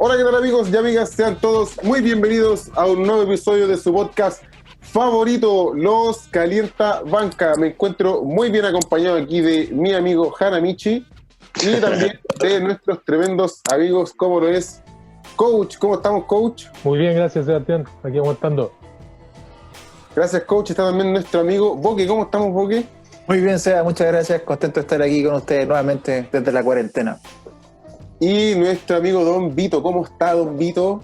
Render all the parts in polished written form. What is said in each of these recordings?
Hola, ¿qué tal amigos y amigas? Sean todos muy bienvenidos a un nuevo episodio de su podcast favorito, Los Calienta Banca. Me encuentro muy bien acompañado aquí de mi amigo Hanamichi y también de nuestros tremendos amigos, como lo es Coach. ¿Cómo estamos, Coach? Muy bien, gracias, Sebastián. Aquí aguantando. Gracias, Coach. Está también nuestro amigo Boque. ¿Cómo estamos, Boque? Muy bien, Seba, muchas gracias. Contento de estar aquí con ustedes nuevamente desde la cuarentena. Y nuestro amigo Don Vito. ¿Cómo está, Don Vito?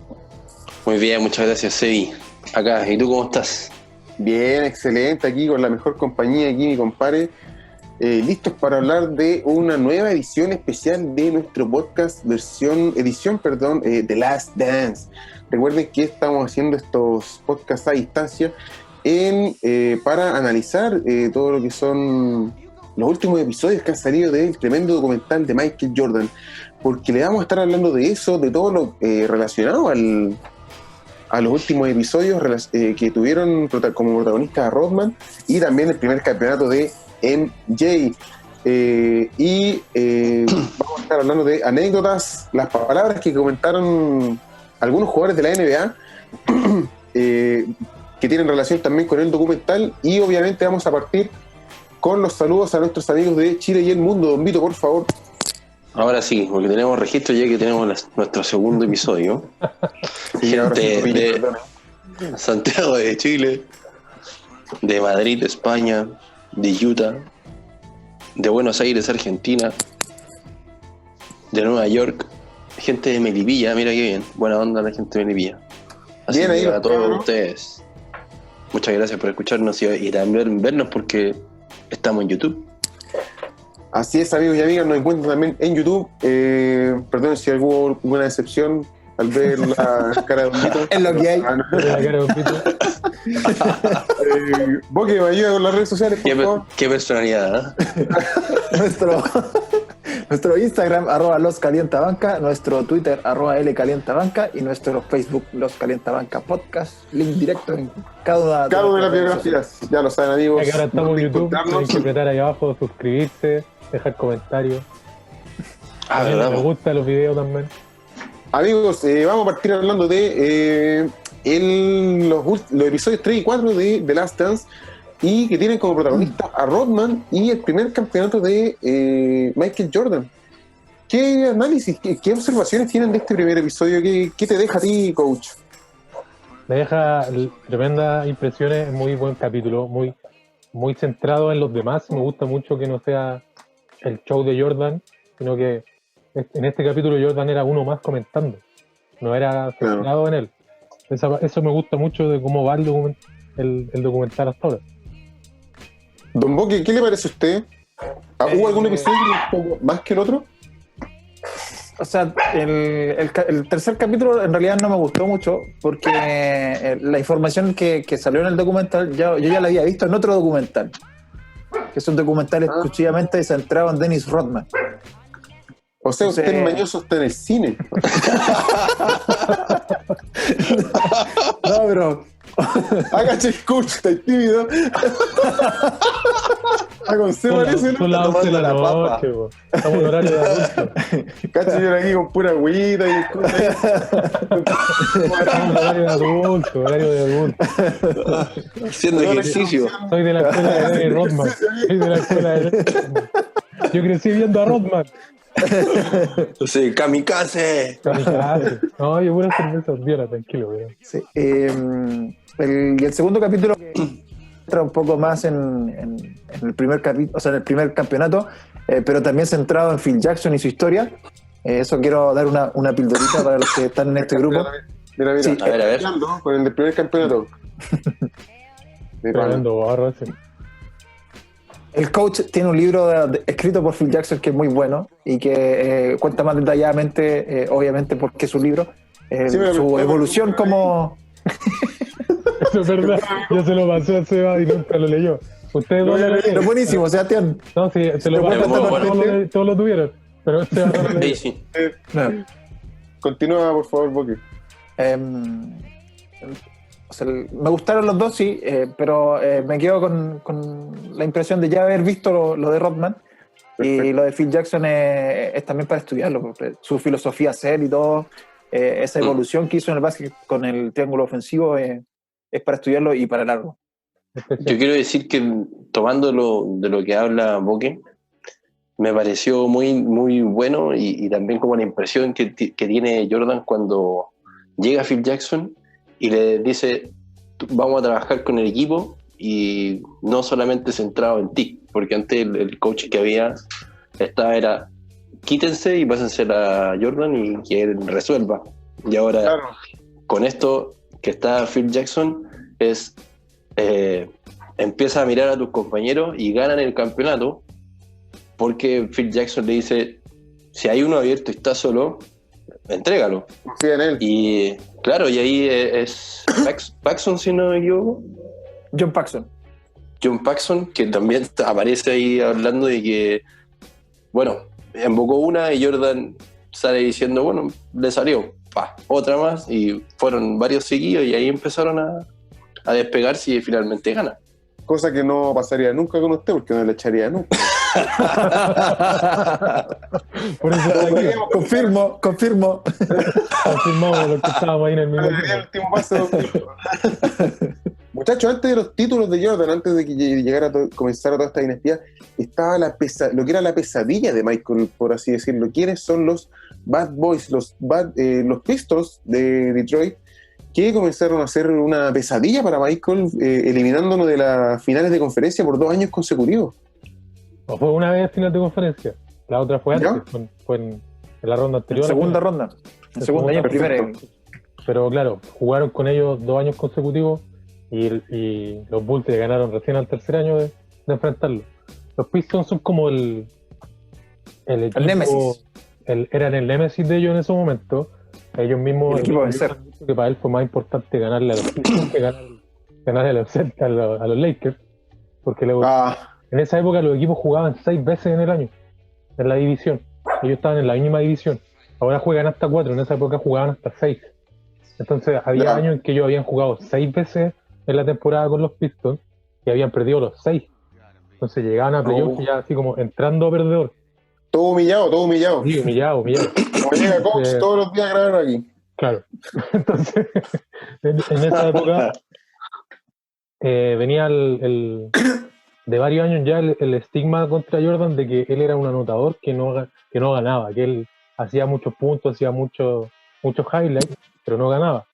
Muy bien, muchas gracias, Sebi. Acá, ¿y tú cómo estás? Bien, excelente. Aquí con la mejor compañía, aquí mi compadre. Listos para hablar de una nueva edición especial de nuestro podcast, edición, The Last Dance. Recuerden que estamos haciendo estos podcasts a distancia para analizar todo lo que son los últimos episodios que han salido del tremendo documental de Michael Jordan, porque le vamos a estar hablando de eso, de todo lo relacionado a los últimos episodios que tuvieron como protagonista a Rodman y también el primer campeonato de MJ. Vamos a estar hablando de anécdotas, las palabras que comentaron algunos jugadores de la NBA que tienen relación también con el documental, y obviamente vamos a partir con los saludos a nuestros amigos de Chile y el mundo. Don Vito, por favor. Ahora sí, porque tenemos registro ya que tenemos nuestro segundo episodio. Gente de Santiago de Chile, de Madrid, España, de Utah, de Buenos Aires, Argentina, de Nueva York, gente de Melipilla, mira qué bien, buena onda la gente de Melipilla. Así Bien, que ahí, a todos ustedes, muchas gracias por escucharnos y también vernos, porque estamos en YouTube. Así es, amigos y amigas, nos encuentran también en YouTube. Perdón si hubo alguna decepción al ver la cara de Don Vito. Es lo que hay. La cara de Don Vito. Vos que me ayuda con las redes sociales, por favor. Qué personalidad, ¿eh? nuestro Instagram, @loscalientabanca, nuestro Twitter, @lcalientabanca, y nuestro Facebook, Los Calientabanca Podcast. Link directo en cada una de las biografías. Ya lo saben, amigos. Ya que ahora estamos en YouTube, tienen encontrarnos. que apretar ahí abajo, suscribirse, dejar comentarios. ¿Verdad? Me gustan los videos también. Amigos, vamos a partir hablando de los episodios 3 y 4 de The Last Dance, y que tienen como protagonista a Rodman y el primer campeonato de Michael Jordan. ¿Qué análisis, qué observaciones tienen de este primer episodio? ¿Qué te deja a ti, Coach? Me deja tremendas impresiones, muy buen capítulo, muy centrado en los demás. Me gusta mucho que no sea el show de Jordan, sino que en este capítulo Jordan era uno más comentando, no era centrado en él. Eso me gusta mucho de cómo va el documental hasta ahora. Don Boque, ¿qué le parece a usted? ¿Hubo algún episodio más que el otro? O sea, el tercer capítulo en realidad no me gustó mucho porque la información que salió en el documental yo ya la había visto en otro documental, que es un documental exclusivamente centrado en Dennis Rodman. O sea, usted es mañoso, está en el cine. No, pero... Hágase escucha, está tímido. Con parece, Son las 11 de la noche, estamos en horario de adulto. Cacho, yo aquí con pura agüita y Estamos en horario de adulto. Haciendo ejercicio. Soy de la escuela de Dennis Rodman. Yo crecí viendo a Rodman. Sí, kamikaze. No, yo pura cerveza, viola, tranquilo, güey. Sí, el segundo capítulo que entra un poco más en el primer capítulo, o sea, en el primer campeonato, pero también centrado en Phil Jackson y su historia. Eso quiero dar una pildorita para los que están en este grupo. Mira. Sí, a ver. Con el del primer campeonato. Tremendo barro ese. El coach tiene un libro escrito por Phil Jackson que es muy bueno y que cuenta más detalladamente, obviamente, porque es su libro, su evolución como... Eso es verdad, yo se lo pasé a Seba y nunca lo leyó. Ustedes no lo Pero leyeron. buenísimo, Sebastián. No, sí, se lo pasé, todos lo tuvieron, pero Seba no lo leyó. Sí. No. Continúa, por favor, Boque. O sea, me gustaron los dos, sí, pero me quedo con la impresión de ya haber visto lo de Rodman. Perfecto. Y lo de Phil Jackson es también para estudiarlo, porque su filosofía ser y todo esa evolución que hizo en el básquet con el triángulo ofensivo es para estudiarlo y para largo. Yo quiero decir que tomando de lo que habla Boque, me pareció muy, muy bueno y también como la impresión que tiene Jordan cuando llega Phil Jackson y le dice, vamos a trabajar con el equipo y no solamente centrado en ti, porque antes el coach que había era quítense y pásense a Jordan y que él resuelva. Y ahora Claro. con esto que está Phil Jackson es empieza a mirar a tus compañeros y ganan el campeonato porque Phil Jackson le dice, si hay uno abierto y está solo, entrégalo. Confía en él. Y claro, y ahí es Paxson, si no me equivoco. John Paxson. John Paxson, que también aparece ahí hablando de que, bueno, embocó una y Jordan sale diciendo, bueno, le salió, otra más, y fueron varios seguidos y ahí empezaron a despegarse y finalmente gana. Cosa que no pasaría nunca con usted, porque no le echaría nunca. Por eso está aquí. Confirmo. Confirmamos lo que estábamos ahí en el mismo Sería el tiempo. último paso. Muchachos, antes de los títulos de Jordan, antes de que llegara comenzara toda esta dinastía, estaba lo que era la pesadilla de Michael, por así decirlo. ¿Quiénes son los Bad Boys, los Pistols de Detroit, que comenzaron a ser una pesadilla para Michael, eliminándonos de las finales de conferencia por 2 años consecutivos? O fue una vez final de conferencia, la otra fue ¿Ya? antes, fue en la ronda anterior. Segunda ronda. En segunda y en primera. Pero claro, jugaron con ellos 2 años consecutivos y los Bulls le ganaron recién al tercer año de enfrentarlo. Los Pistons son como el equipo, Némesis. Eran el némesis de ellos en ese momento. Ellos mismos El equipo a vencer. que para él fue más importante ganarle a los Pistons que ganarle a los Lakers, porque en esa época los equipos jugaban 6 veces en el año en la división. Ellos estaban en la misma división. Ahora juegan hasta 4, en esa época jugaban hasta 6. Entonces había años en que ellos habían jugado 6 veces en la temporada con los Pistons y habían perdido los 6. Entonces llegaban a playoffs ya así como entrando a perdedor. Todo humillado. Sí, humillado. Como llega Cox todos los días a grabar aquí. Claro. Entonces, en esa época venía de varios años ya el estigma contra Jordan de que él era un anotador que no ganaba, que él hacía muchos puntos, hacía muchos highlights, pero no ganaba.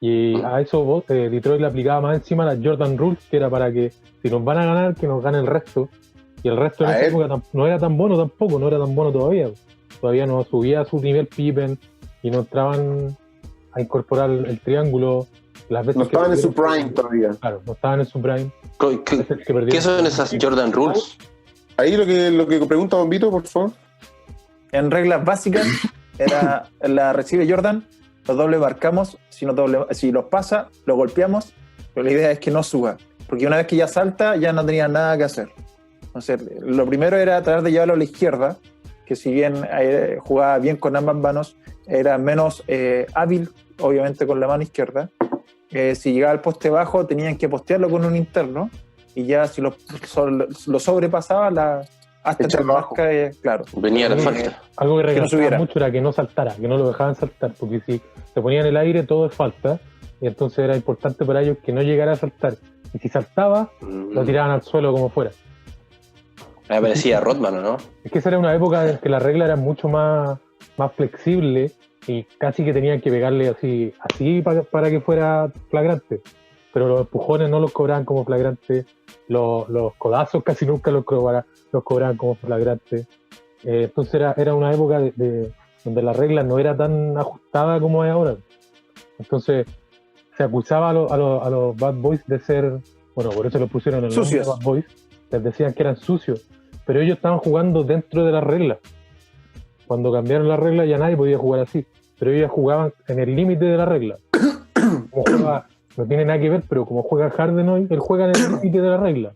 Y a eso Detroit le aplicaba más encima las Jordan Rules, que era para que si nos van a ganar, que nos gane el resto. Y el resto en esa época no era tan bueno tampoco, no era tan bueno todavía. Todavía no subía a su nivel Pippen y no entraban a incorporar el triángulo. Las veces no estaban en su prime todavía. Claro, no estaban en su prime. ¿Qué son esas Jordan Rules? Ahí lo que pregunta Bombito, por favor. En reglas básicas, la recibe Jordan, lo doble marcamos, si los pasa, lo golpeamos, pero la idea es que no suba, porque una vez que ya salta, ya no tenía nada que hacer. Entonces, lo primero era tratar de llevarlo a la izquierda, que si bien jugaba bien con ambas manos, era menos hábil, obviamente, con la mano izquierda. Si llegaba al poste bajo, tenían que postearlo con un interno, y ya si lo sobrepasaba, hasta que marca, claro. Venía la falta. Algo que recalcaba no mucho era que no saltara, que no lo dejaban saltar, porque si se ponía en el aire todo es falta, y entonces era importante para ellos que no llegara a saltar. Y si saltaba, lo tiraban al suelo como fuera. Me parecía Rodman, ¿no? Es que esa era una época en que la regla era mucho más flexible y casi que tenían que pegarle así para que fuera flagrante. Pero los empujones no los cobraban como flagrante, los codazos casi nunca los cobraban como flagrante. Entonces era una época donde la regla no era tan ajustada como es ahora. Entonces se acusaba a los Bad Boys de ser, bueno, por eso los pusieron en el nombre de Bad Boys, les decían que eran sucios, pero ellos estaban jugando dentro de las reglas. Cuando cambiaron las reglas ya nadie podía jugar así, pero ellos jugaban en el límite de la regla. No tiene nada que ver, pero como juega Harden hoy, él juega en el límite de la regla.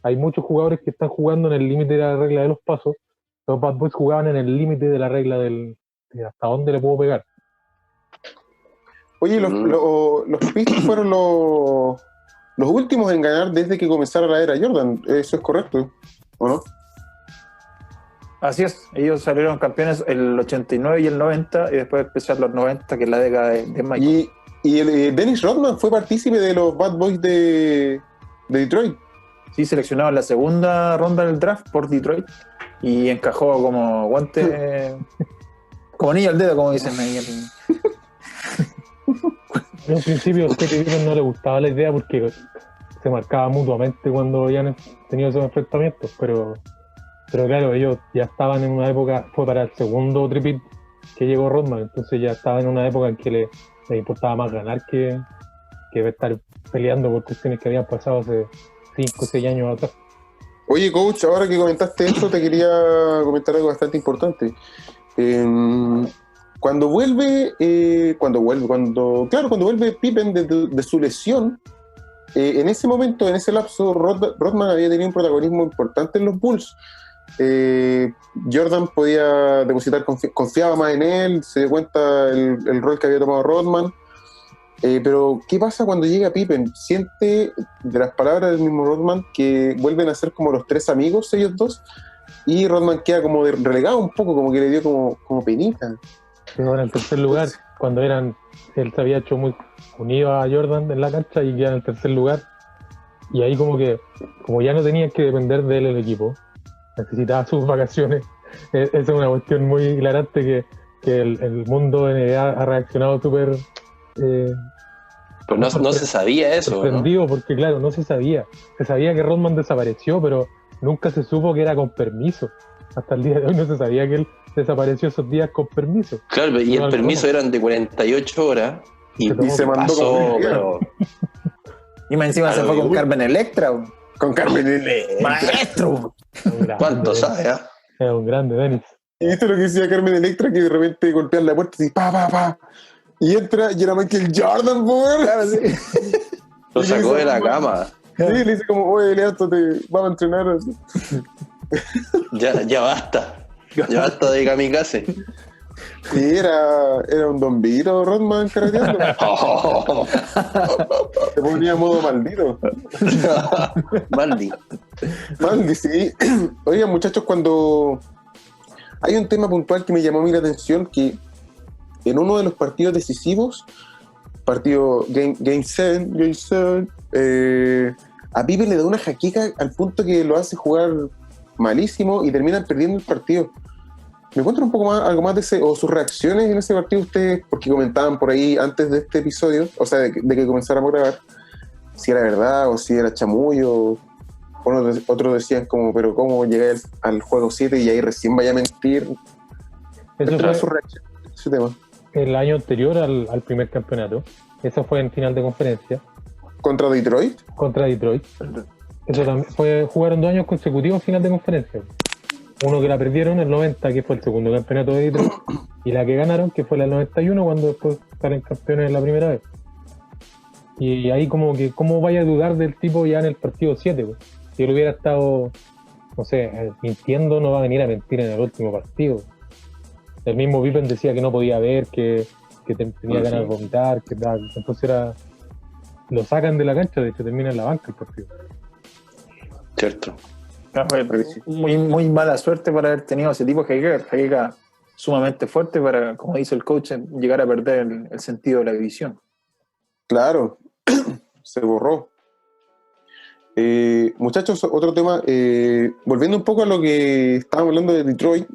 Hay muchos jugadores que están jugando en el límite de la regla de los pasos. Los Bad Boys jugaban en el límite de la regla de hasta dónde le puedo pegar. Oye, los Pistons fueron los últimos en ganar desde que comenzara la era Jordan. ¿Eso es correcto? ¿O no? Así es, ellos salieron campeones el 89 y el 90 y después empezaron los 90, que es la década de Michael. Y el Dennis Rodman fue partícipe de los Bad Boys de Detroit. Sí, seleccionado en la segunda ronda del draft por Detroit y encajó como guante, como anillo al dedo, como dicen ahí. En un principio a Scottie Pippen no le gustaba la idea porque se marcaba mutuamente cuando habían tenido esos enfrentamientos, pero claro, ellos ya estaban en una época, fue para el segundo tripit que llegó Rodman, entonces ya estaban en una época en que les importaba más ganar que estar peleando por cuestiones que habían pasado hace 5 o 6 años atrás. Oye, coach, ahora que comentaste esto, te quería comentar algo bastante importante. Cuando vuelve Pippen de su lesión, en ese momento, en ese lapso, Rodman había tenido un protagonismo importante en los Bulls. Jordan podía depositar, confiaba más en él, se dio cuenta el rol que había tomado Rodman. Pero, ¿qué pasa cuando llega Pippen? Siente, de las palabras del mismo Rodman, que vuelven a ser como los tres amigos, ellos dos, y Rodman queda como relegado un poco, como que le dio como penita. Quedó en el tercer lugar, cuando él se había hecho muy unido a Jordan en la cancha y queda en el tercer lugar. Y ahí como ya no tenía que depender de él el equipo, necesitaba sus vacaciones. Esa es una cuestión muy hilarante que el mundo NBA ha reaccionado súper... Pues no se sabía eso, sorprendido, ¿no? Porque claro, no se sabía. Se sabía que Rodman desapareció, pero nunca se supo que era con permiso. Hasta el día de hoy no se sabía que él desapareció esos días con permiso. Claro, y el permiso eran de 48 horas y se mandó pasó, pero... Y más encima se fue con Carmen Electra. Con Carmen Electra. ¡Maestro! ¿Cuánto sabe? Era un grande, Dennis. ¿Y viste lo que decía Carmen Electra? Que de repente golpean la puerta y pa. Y entra y era Michael Jordan, poder. Claro, sí. Lo sacó de la cama. Sí, le dice como, oye, levántate, vamos a entrenar. Ya basta. Ya basta de kamikaze. Sí, era un Don Vito, Rodman, karateando. Se ponía modo maldito. Maldi, sí. Oigan, muchachos, cuando hay un tema puntual que me llamó a mí la atención, que en uno de los partidos decisivos, partido Game 7, a Pippen le da una jaqueca al punto que lo hace jugar malísimo y terminan perdiendo el partido. ¿Me cuentan un poco más, algo más de ese, o sus reacciones en ese partido ustedes? Porque comentaban por ahí antes de este episodio, o sea, de que comenzáramos a grabar, si era verdad o si era chamullo. Otros decían como, pero ¿cómo llegué al juego 7 y ahí recién vaya a mentir? Eso fue su reacción a ese tema. El año anterior al primer campeonato. Eso fue en final de conferencia. ¿Contra Detroit? Contra Detroit. Eso también jugaron 2 años consecutivos final de conferencia. Uno que la perdieron, el 90, que fue el segundo campeonato de Detroit, y la que ganaron, que fue la del 91, cuando después salen campeones la primera vez. Y ahí como que, ¿cómo vaya a dudar del tipo ya en el partido 7? Pues? Si él hubiera estado, no sé, mintiendo, no va a venir a mentir en el último partido. El mismo Pippen decía que no podía ver, que tenía ganas de vomitar, que tal. Entonces lo sacan de la cancha, de hecho termina en la banca el partido. Cierto. Muy, muy mala suerte para haber tenido ese tipo de jaqueca sumamente fuerte para, como dice el coach, llegar a perder el sentido de la división. Claro, se borró. Muchachos, otro tema, volviendo un poco a lo que estábamos hablando de Detroit,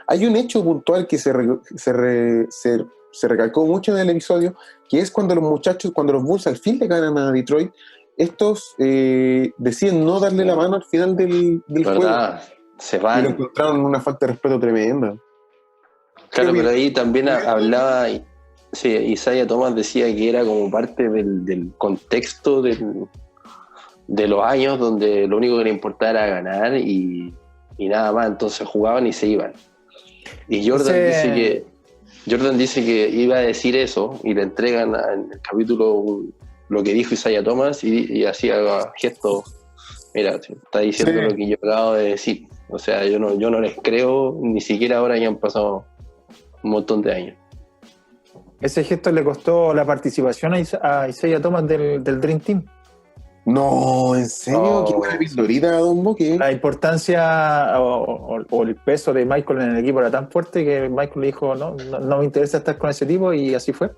hay un hecho puntual que se recalcó mucho en el episodio, que es cuando los Bulls al fin le ganan a Detroit, estos deciden no darle la mano al final del juego. Se van. Y lo encontraron una falta de respeto tremenda. Claro, pero ahí también hablaba, sí, Isaiah Thomas decía que era como parte del contexto de los años donde lo único que le importaba era ganar y nada más, entonces jugaban y se iban. Y Jordan dice que iba a decir eso y le entregan en el capítulo lo que dijo Isaiah Thomas y hacía gestos, mira, está diciendo lo que yo acabo de decir. O sea, yo no les creo, ni siquiera ahora que han pasado un montón de años. Ese gesto le costó la participación a Isaiah Thomas del Dream Team. No, ¿en serio? Oh. ¿Qué buena pildorita, Don Boque? La importancia o el peso de Michael en el equipo era tan fuerte que Michael le dijo, no me interesa estar con ese tipo, y así fue.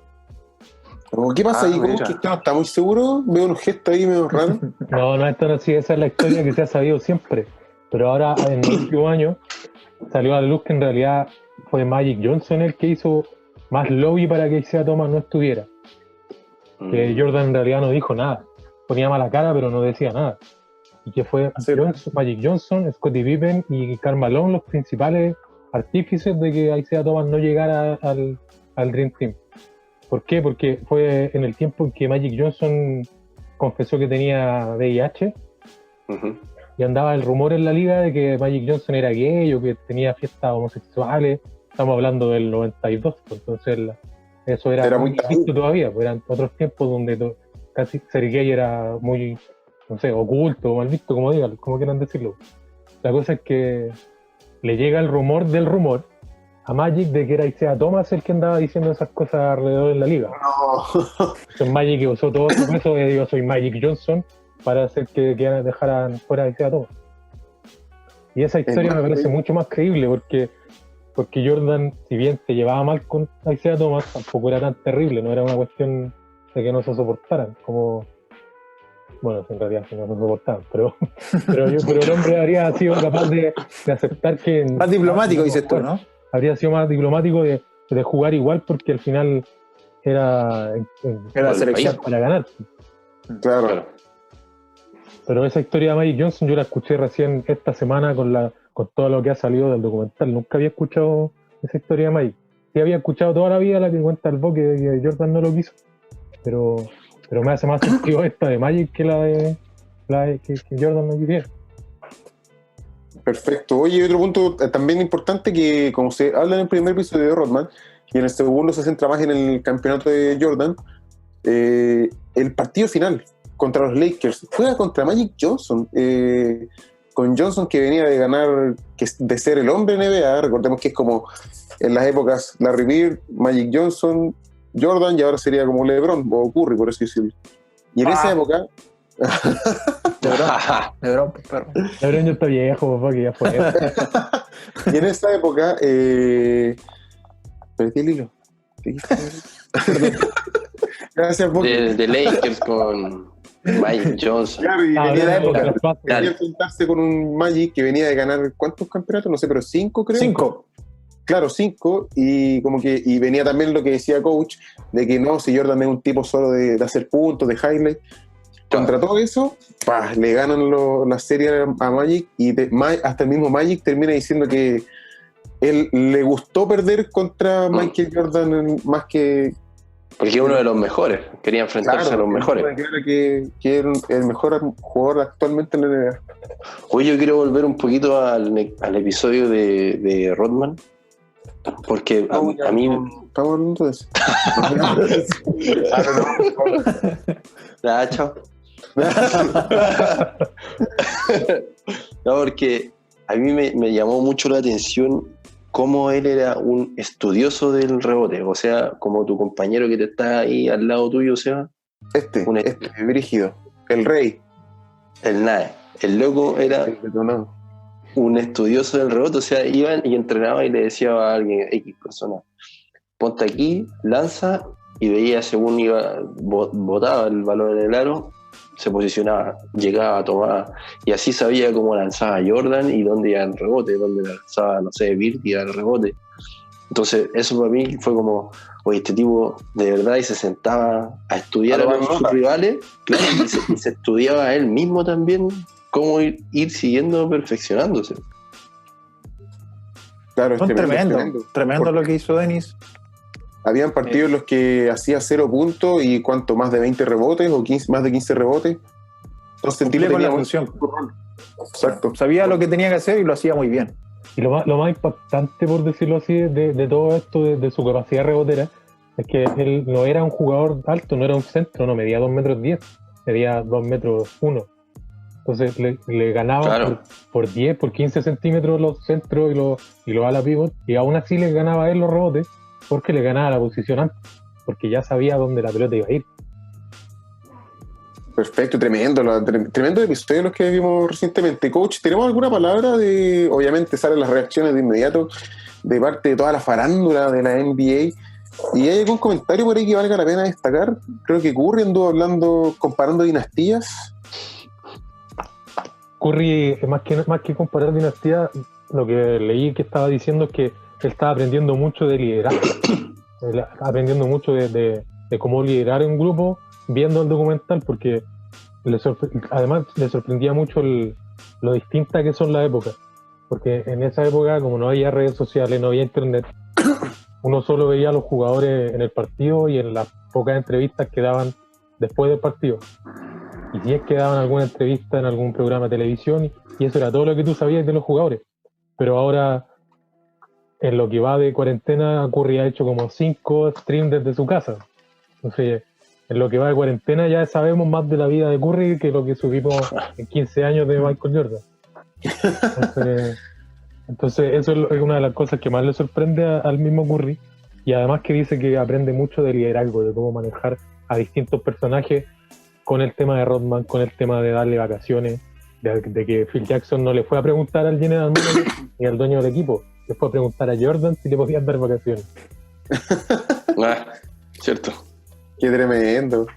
¿Qué pasa ahí? ¿Cómo Mira. que no está muy seguro? Veo unos gestos ahí medio raros. No, esto no, sí, esa es la historia que se ha sabido siempre. Pero ahora, en el último año, salió a la luz que en realidad fue Magic Johnson el que hizo más lobby para que Isaiah Thomas no estuviera. Que Jordan en realidad no dijo nada. Ponía mala cara, pero no decía nada. Y que fue Magic Johnson, Scottie Pippen y Karl Malone los principales artífices de que Isaiah Thomas no llegara al Dream Team. ¿Por qué? Porque fue en el tiempo en que Magic Johnson confesó que tenía VIH. Y andaba el rumor en la liga de que Magic Johnson era gay o que tenía fiestas homosexuales. Estamos hablando del 92, entonces eso era muy visto todavía, pues eran otros tiempos donde casi ser gay era muy, no sé, oculto o mal visto, como quieran decirlo. La cosa es que le llega el rumor del rumor a Magic de que era Isaiah Thomas el que andaba diciendo esas cosas alrededor de la liga. No. Entonces Magic usó todo eso y yo soy Magic Johnson para hacer que dejaran fuera a Isaiah Thomas. Y esa historia me parece mucho más creíble porque Jordan, si bien se llevaba mal con Isaiah Thomas, tampoco era tan terrible, no era una cuestión de que no se soportaran, como... Bueno, en realidad no se soportaban, pero el hombre habría sido capaz de aceptar que... Más diplomático, dices tú, ¿no? Habría sido más diplomático de jugar igual, porque al final era la selección para ganar. Claro. Pero esa historia de Magic Johnson yo la escuché recién esta semana con todo lo que ha salido del documental. Nunca había escuchado esa historia de Magic. Sí había escuchado toda la vida la que cuenta el Boque de que Jordan no lo quiso, pero me hace más sentido esta de Magic que la de que Jordan no quisiera. Perfecto. Oye, otro punto también importante que, como se habla en el primer episodio de Rodman, y en el segundo se centra más en el campeonato de Jordan, el partido final contra los Lakers fue contra Magic Johnson, con Johnson que venía de ganar, de ser el hombre NBA. Recordemos que es como en las épocas Larry Bird, Magic Johnson, Jordan, y ahora sería como LeBron o Curry, por así decirlo. Y en esa época... LeBron, perro. LeBron ya está viejo, papá, que ya fue. Y en esa época... perdí el hilo. Gracias, Boque. De Lakers con Magic Johnson. Claro, y venía la época. Claro. Venía a enfrentarse con un Magic que venía de ganar, ¿cuántos campeonatos? No sé, pero 5, creo. 5. Claro, 5, y venía también lo que decía Coach, de que no, si Jordan es un tipo solo de hacer puntos, de highlight. Contra todo eso, le ganan la serie a Magic, y hasta el mismo Magic termina diciendo que él le gustó perder contra Michael Jordan más que... Porque es uno de los mejores, quería enfrentarse a los mejores. Que era el mejor jugador actualmente en la NBA. Hoy yo quiero volver un poquito al episodio de Rodman, porque a mí... Estamos hablando de eso. Chao. No, porque a mí me llamó mucho la atención cómo él era un estudioso del rebote, o sea, como tu compañero que te está ahí al lado tuyo, Seba. Brígido, el rey. El NAE. El loco era un estudioso del rebote, o sea, iban y entrenaba y le decía a alguien, X persona, ponte aquí, lanza, y veía según iba, botaba el balón en el aro, se posicionaba, llegaba, tomaba, y así sabía cómo lanzaba Jordan y dónde iba el rebote, dónde lanzaba, no sé, Bird y el rebote. Entonces eso para mí fue como, oye, este tipo de verdad, y se sentaba a estudiar a sus rivales, claro, y se estudiaba a él mismo también cómo ir siguiendo perfeccionándose. Claro, tremendo lo que hizo Dennis. Habían partidos en los que hacía 0 puntos y más de 20 rebotes o más de 15 rebotes. Entonces cumplía con la función. Exacto. Sabía lo que tenía que hacer y lo hacía muy bien. Y lo más impactante, por decirlo así, de todo esto, de su capacidad rebotera, es que él no era un jugador alto, no era un centro, no medía 2,10 metros, medía 2,1 metros. Entonces le ganaba por 10, por 15 centímetros los centros y los ala pivot, y aún así le ganaba a él los rebotes, porque le ganaba la posición antes, porque ya sabía dónde la pelota iba a ir. Perfecto, tremendo, tremendo episodio los que vimos recientemente. Coach, ¿tenemos alguna palabra de, obviamente salen las reacciones de inmediato de parte de toda la farándula de la NBA? ¿Y hay algún comentario por ahí que valga la pena destacar? Creo que Curry anduvo hablando, comparando dinastías. Curry, más que comparar dinastías, lo que leí que estaba diciendo es que él estaba aprendiendo mucho de liderazgo, aprendiendo mucho de cómo liderar un grupo, viendo el documental, porque además le sorprendía mucho lo distinta que son las épocas, porque en esa época, como no había redes sociales, no había internet, uno solo veía a los jugadores en el partido y en las pocas entrevistas que daban después del partido. Y si es que daban alguna entrevista en algún programa de televisión, y eso era todo lo que tú sabías de los jugadores. Pero ahora, en lo que va de cuarentena, Curry ha hecho como 5 streams desde su casa. Entonces, en lo que va de cuarentena ya sabemos más de la vida de Curry que lo que subimos en 15 años de Michael Jordan. Entonces eso es una de las cosas que más le sorprende al mismo Curry, y además que dice que aprende mucho de liderazgo, de cómo manejar a distintos personajes, con el tema de Rodman, con el tema de darle vacaciones, de que Phil Jackson no le fue a preguntar al general manager ni al dueño del equipo, le fue a preguntar a Jordan si le podían dar vacaciones. Cierto. Qué tremendo.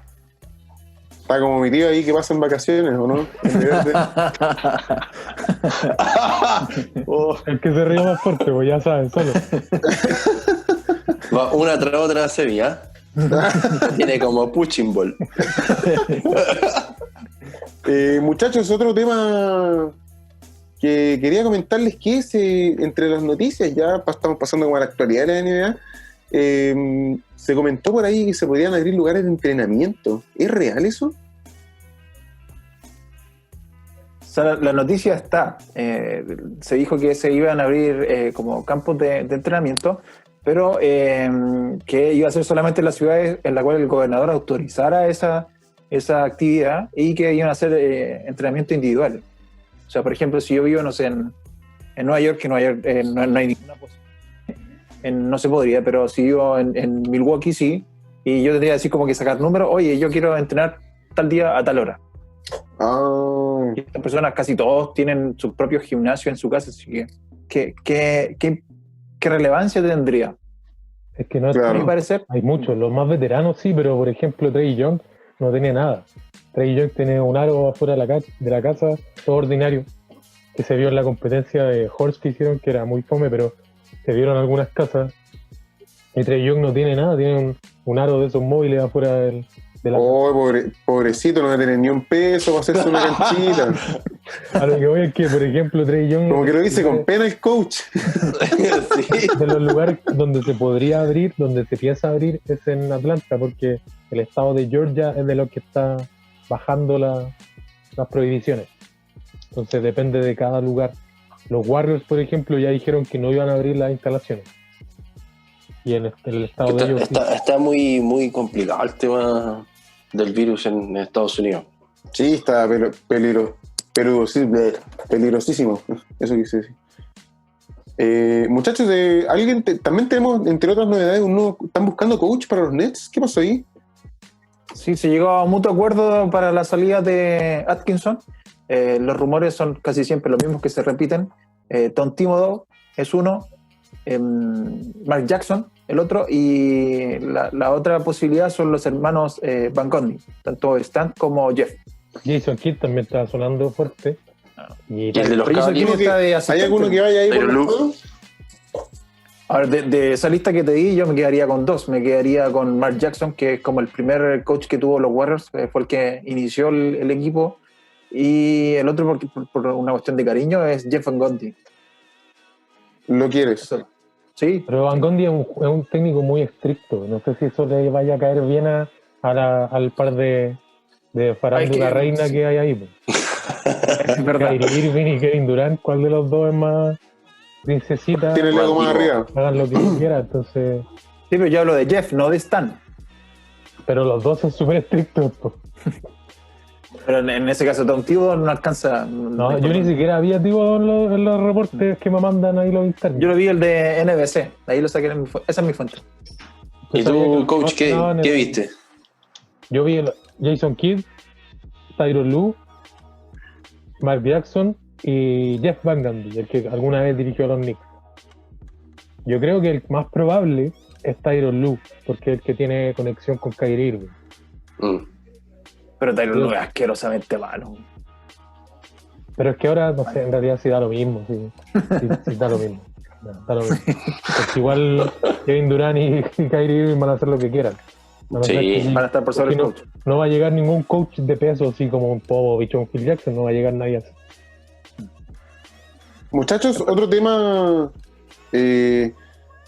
Está como mi tío ahí que pasa en vacaciones, ¿o no? El que se ríe más fuerte, pues ya saben, solo. Va una tras otra Sevilla. Tiene como punching ball. Muchachos, otro tema que quería comentarles que es entre las noticias, ya estamos pasando como a la actualidad de la NBA. Se comentó por ahí que se podrían abrir lugares de entrenamiento. ¿Es real eso? O sea, la noticia está. Se dijo que se iban a abrir como campos de entrenamiento, pero que iba a ser solamente en las ciudades en las cuales el gobernador autorizara esa actividad, y que iban a hacer entrenamiento individual. O sea, por ejemplo, si yo vivo, no sé, en Nueva York, que en Nueva York no hay ninguna posibilidad. No se podría, pero si vivo en Milwaukee, sí, y yo tendría que decir como que sacar números, oye, yo quiero entrenar tal día a tal hora. Y estas personas, casi todos, tienen su propio gimnasio en su casa, así que ¿qué relevancia tendría? Es que no es, Claro. A mi parecer, hay muchos, los más veteranos sí, pero por ejemplo Trey Young no tenía nada. Trey Young tenía un aro afuera de la casa, todo ordinario, que se vio en la competencia de Horse que hicieron, que era muy fome, pero se vieron algunas casas, y Trey Young no tiene nada, tiene un aro de esos móviles afuera de la casa. Pobrecito, no va a tener ni un peso para hacerse una canchita. A lo que voy es que, por ejemplo, Trey Young... Como que lo dice con pena el coach. Sí. De los lugares donde se podría abrir, donde se piensa abrir, es en Atlanta, porque el estado de Georgia es de los que está bajando las prohibiciones. Entonces depende de cada lugar. Los Warriors, por ejemplo, ya dijeron que no iban a abrir las instalaciones. Y en el estado de ellos... Está muy, muy complicado el tema del virus en Estados Unidos. Sí, está peligrosísimo. Eso quise decir. Muchachos, también tenemos, entre otras novedades, ¿están buscando coach para los Nets? ¿Qué pasó ahí? sí, se llegó a un mutuo acuerdo para la salida de Atkinson. Los rumores son casi siempre los mismos que se repiten. Tom Thibodeau es uno, Mark Jackson el otro, y la otra posibilidad son los hermanos Van Gundy, tanto Stan como Jeff. Jason Kidd también está sonando fuerte. Y el de los Pero Jason Kidd Cavaliers, está de ¿Hay asistente. alguno que vaya ahí por Pero los Luke- juegos? A ver, de esa lista que te di, yo me quedaría con dos. Me quedaría con Mark Jackson, que es como el primer coach que tuvo los Warriors, fue el que inició el equipo. Y el otro, por una cuestión de cariño, es Jeff Van Gundy. ¿Lo quieres? Sí, Pero Van Gundy es un técnico muy estricto. No sé si eso le vaya a caer bien al par de farándula reina que hay ahí. Pues. es verdad. Kyrie Irving y Kevin Durant, ¿cuál de los dos es más princesita? Tiene el ego más arriba. Hagan lo que quieran, entonces... Sí, pero yo hablo de Jeff, no de Stan. Pero los dos son súper estrictos. Pues. Pero en ese caso, Tom Thibodeau no alcanza. No, yo ni siquiera había tipo en los reportes que me mandan ahí los internos. Yo lo vi el de NBC, ahí lo saqué, esa es mi fuente. ¿Y tú, coach, qué viste? Yo vi el Jason Kidd, Tyronn Lue, Mark Jackson y Jeff Van Gundy, el que alguna vez dirigió a los Knicks. Yo creo que el más probable es Tyronn Lue, porque es el que tiene conexión con Kyrie Irving. Pero Tyronn Lue es asquerosamente malo. Pero es que ahora, no sé, en realidad sí da lo mismo. Sí da lo mismo. Da lo mismo. Porque igual Kevin Durant y Kyrie Irving van a hacer lo que quieran. Sí, van a estar por sobre el coach. No va a llegar ningún coach de peso, así como un Popovich o un Phil Jackson, no va a llegar nadie así. Muchachos, otro tema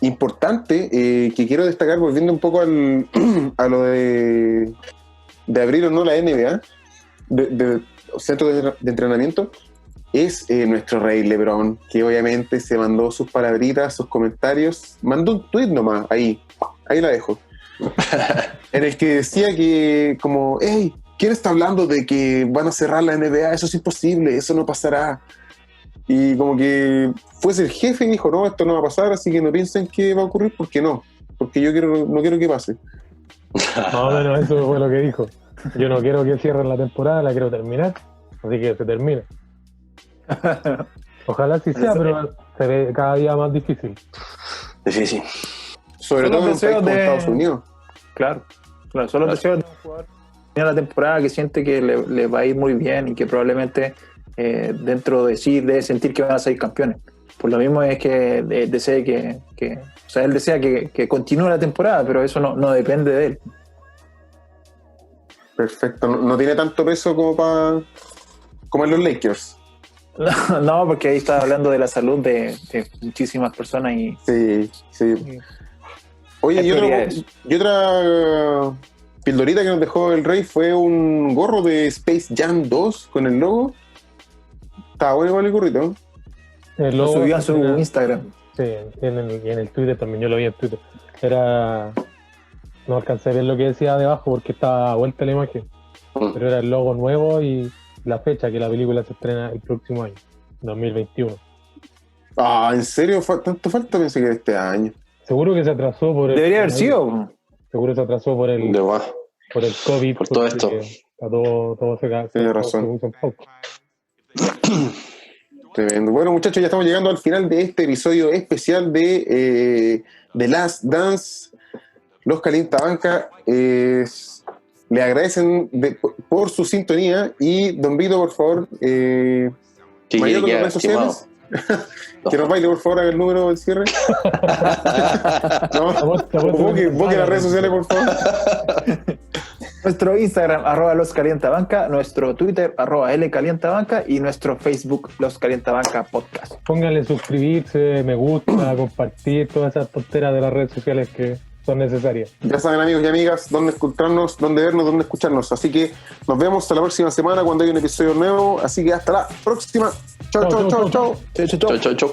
importante que quiero destacar, volviendo un poco a lo de abrir o no la NBA, de centro de entrenamiento, es nuestro rey LeBron, que obviamente se mandó sus palabritas, sus comentarios, mandó un tweet nomás, ahí la dejo, en el que decía que como, hey, ¿quién está hablando de que van a cerrar la NBA? Eso es imposible, eso no pasará. Y como que fuese el jefe y dijo, no, esto no va a pasar, así que no piensen que va a ocurrir, porque no, porque yo no quiero que pase. No, bueno, eso fue lo que dijo. Yo no quiero que cierren la temporada, la quiero terminar, así que se termine. Ojalá sí sea, pero se ve cada día más difícil. Difícil. Sobre todo en un país como Estados Unidos. Claro, son los deseos de un jugador que la temporada que siente que le va a ir muy bien y que probablemente dentro de sí debe sentir que van a ser campeones. Por lo mismo es que desee que o sea, él desea que continúe la temporada, pero eso no depende de él. Perfecto, no tiene tanto peso como en los Lakers. No, porque ahí está hablando de la salud de muchísimas personas y... Sí. Oye, y otra pildorita que nos dejó el Rey fue un gorro de Space Jam 2 con el logo. Estaba bueno igual el gorrito. El lo logo subió a su Instagram. Sí, y en el Twitter también, yo lo vi en Twitter. No alcancé a ver lo que decía debajo porque estaba a vuelta la imagen. Pero era el logo nuevo y la fecha que la película se estrena el próximo año, 2021. Ah, ¿en serio? ¿Tanto falta? Pensé que era este año. Seguro que se atrasó por el... Debería haber sido. Seguro se atrasó por el COVID. Por todo esto. Todo se Tiene razón. Tremendo. Bueno, muchachos, ya estamos llegando al final de este episodio especial de The Last Dance. Los Calientabanca le agradecen por su sintonía y don Vito, por favor, mayor con las redes sociales. Que nos baile, por favor, haga el número del cierre. Busque las redes sociales, por favor. Nuestro Instagram, @loscalientabanca, nuestro Twitter, @lcalientabanca y nuestro Facebook, Los Calientabanca Podcast. Pónganle suscribirse, me gusta, compartir, todas esas tonteras de las redes sociales que son necesarias. Ya saben, amigos y amigas, dónde encontrarnos, dónde vernos, dónde escucharnos. Así que nos vemos hasta la próxima semana cuando haya un episodio nuevo. Así que hasta la próxima. Chau. Chau.